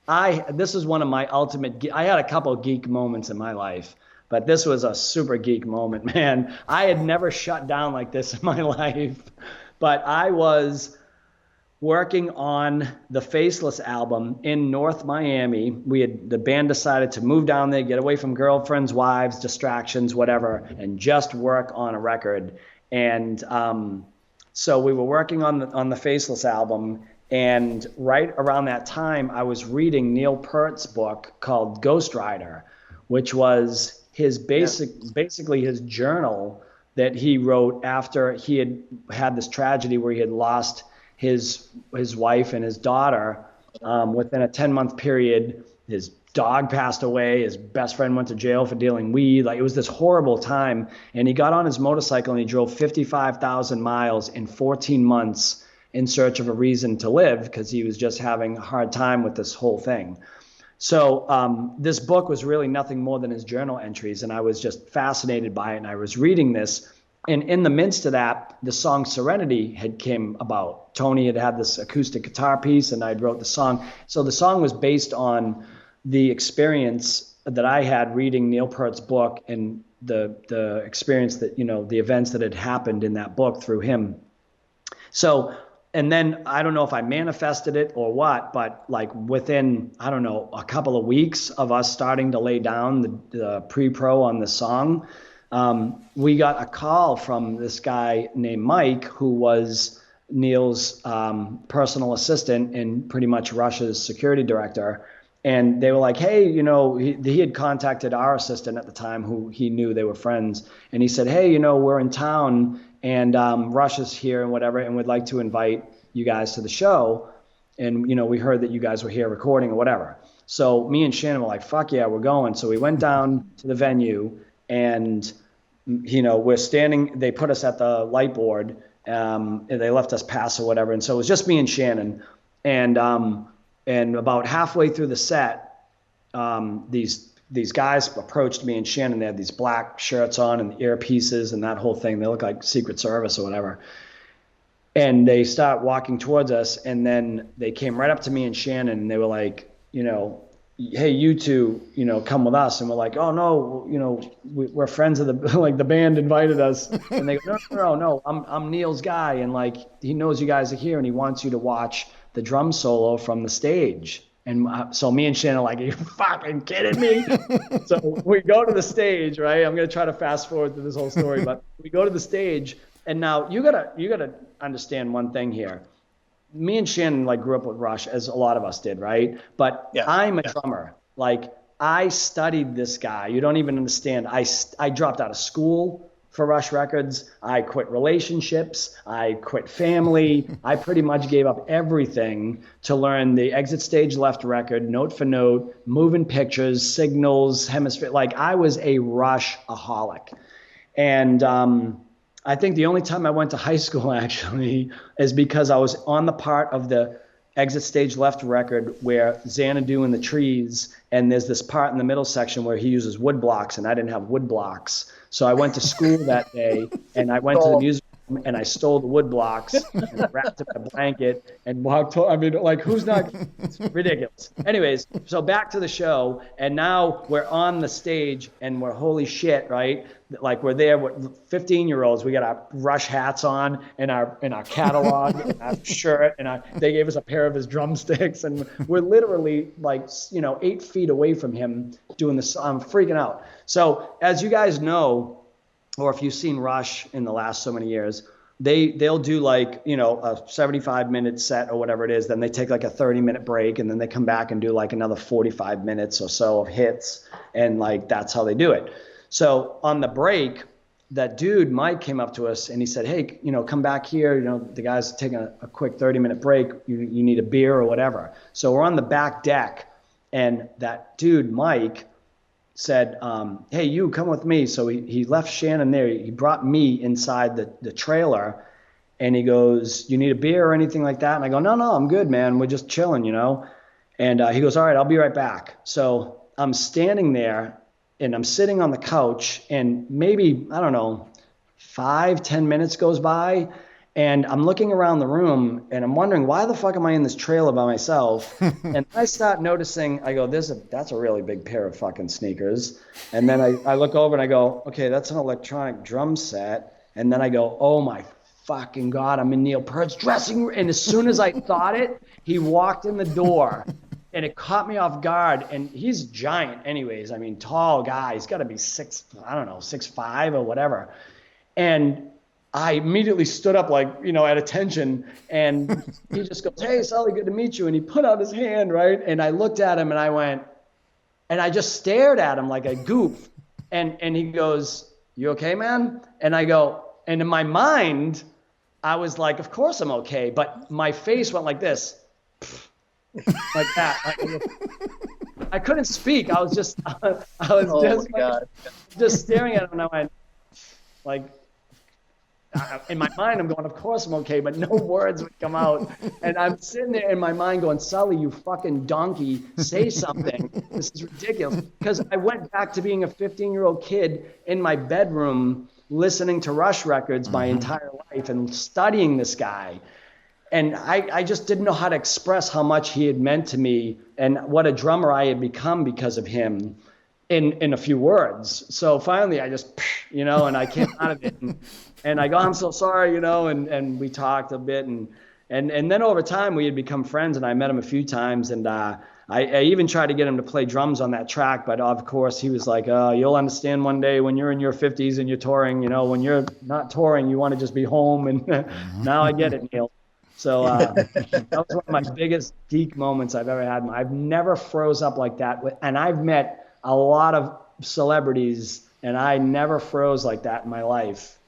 This is one of my I had a couple of geek moments in my life, but this was a super geek moment, man. I had never shut down like this in my life, but I was working on the Faceless album in North Miami. The band decided to move down there, get away from girlfriends, wives, distractions, whatever, and just work on a record. And so we were working on the Faceless album, and right around that time, I was reading Neil Peart's book called Ghost Rider, which was his basically his journal that he wrote after he had this tragedy where he had lost his wife and his daughter within a 10-month period. His dog passed away. His best friend went to jail for dealing weed. Like, it was this horrible time. And he got on his motorcycle and he drove 55,000 miles in 14 months in search of a reason to live, because he was just having a hard time with this whole thing. So this book was really nothing more than his journal entries, and I was just fascinated by it. And I was reading this, and in the midst of that, the song Serenity had came about. Tony had this acoustic guitar piece, and I wrote the song. So the song was based on the experience that I had reading Neil Peart's book, and the experience that, the events that had happened in that book through him. So, and then I don't know if I manifested it or what, but like within, I don't know, a couple of weeks of us starting to lay down the pre-pro on the song, we got a call from this guy named Mike, who was Neil's personal assistant and pretty much Rush's security director. And they were like, hey, he had contacted our assistant at the time, who he knew, they were friends. And he said, hey, we're in town and Rush is here and whatever, and we'd like to invite you guys to the show. And, we heard that you guys were here recording or whatever. So me and Shannon were like, fuck yeah, we're going. So we went down to the venue, and, we're standing, they put us at the light board, and they left us pass or whatever. And so it was just me and Shannon. And about halfway through the set, these guys approached me and Shannon. They had these black shirts on and the earpieces and that whole thing. They look like Secret Service or whatever. And they start walking towards us, and then they came right up to me and Shannon, and they were like, hey, you two, come with us. And we're like, oh no, we're friends of the, like, the band invited us. And they go, no, I'm Neil's guy, and like, he knows you guys are here, and he wants you to watch the drum solo from the stage. And so me and Shannon are like, are you fucking kidding me? So we go to the stage, right? I'm going to try to fast forward through this whole story, but we go to the stage, and now you gotta understand one thing here. Me and Shannon like grew up with Rush, as a lot of us did, right? But I'm a drummer. Like, I studied this guy. You don't even understand. I dropped out of school for Rush Records. I quit relationships. I quit family. I pretty much gave up everything to learn the Exit Stage Left record, note for note, moving pictures, signals, hemisphere. Like, I was a Rush-aholic. And I think the only time I went to high school actually is because I was on the part of the Exit Stage Left record where Xanadu in the trees, and there's this part in the middle section where he uses wood blocks, and I didn't have wood blocks. So I went to school that day, and I went to the music room, and I stole the wood blocks and I wrapped it in a blanket and walked home. I mean, like, who's not? It's ridiculous. Anyways, so back to the show, and now we're on the stage, and we're holy shit, right? Like, we're there with 15-year-olds. We got our Rush hats on and our catalog and our shirt, and they gave us a pair of his drumsticks, and we're literally like 8 feet away from him doing this. I'm freaking out. So as you guys know, or if you've seen Rush in the last so many years, they'll do like, a 75-minute set or whatever it is. Then they take like a 30-minute break, and then they come back and do like another 45 minutes or so of hits, and like that's how they do it. So on the break, that dude, Mike, came up to us and he said, hey, come back here. The guys taking a quick 30-minute break. You need a beer or whatever. So we're on the back deck, and that dude, Mike, said, hey, you come with me. So he left Shannon there. He brought me inside the trailer, and he goes, you need a beer or anything like that? And I go, no, I'm good, man. We're just chilling, And he goes, all right, I'll be right back. So I'm standing there, and I'm sitting on the couch, and maybe, I don't know, 5-10 minutes goes by, And I'm looking around the room and I'm wondering, why the fuck am I in this trailer by myself? And I start noticing, I go, that's a really big pair of fucking sneakers. And then I look over and I go, okay, that's an electronic drum set. And then I go, oh my fucking God, I'm in Neil Peart's dressing room. And as soon as I thought it, he walked in the door and it caught me off guard. And he's giant anyways. I mean, tall guy. He's got to be 6'5" or whatever. And I immediately stood up like, at attention, and he just goes, hey, Sully, good to meet you. And he put out his hand, right? And I looked at him and I went, and I just stared at him like a goof. And he goes, you okay, man? And I go, and in my mind, I was like, of course I'm okay. But my face went like this, like that. I couldn't speak. I was just, just staring at him, and I went, like, in my mind, I'm going, of course I'm okay, but no words would come out. And I'm sitting there in my mind going, Sully, you fucking donkey, say something. This is ridiculous. Because I went back to being a 15-year-old kid in my bedroom listening to Rush records my entire life and studying this guy. And I just didn't know how to express how much he had meant to me and what a drummer I had become because of him in a few words. So finally I just, and I came out of it. And I go, I'm so sorry, and we talked a bit. And then over time, we had become friends, and I met him a few times. And I even tried to get him to play drums on that track. But, of course, he was like, you'll understand one day when you're in your 50s and you're touring. When you're not touring, you want to just be home. And now I get it, Neil. So that was one of my biggest geek moments I've ever had. I've never froze up like that. And I've met a lot of celebrities, and I never froze like that in my life.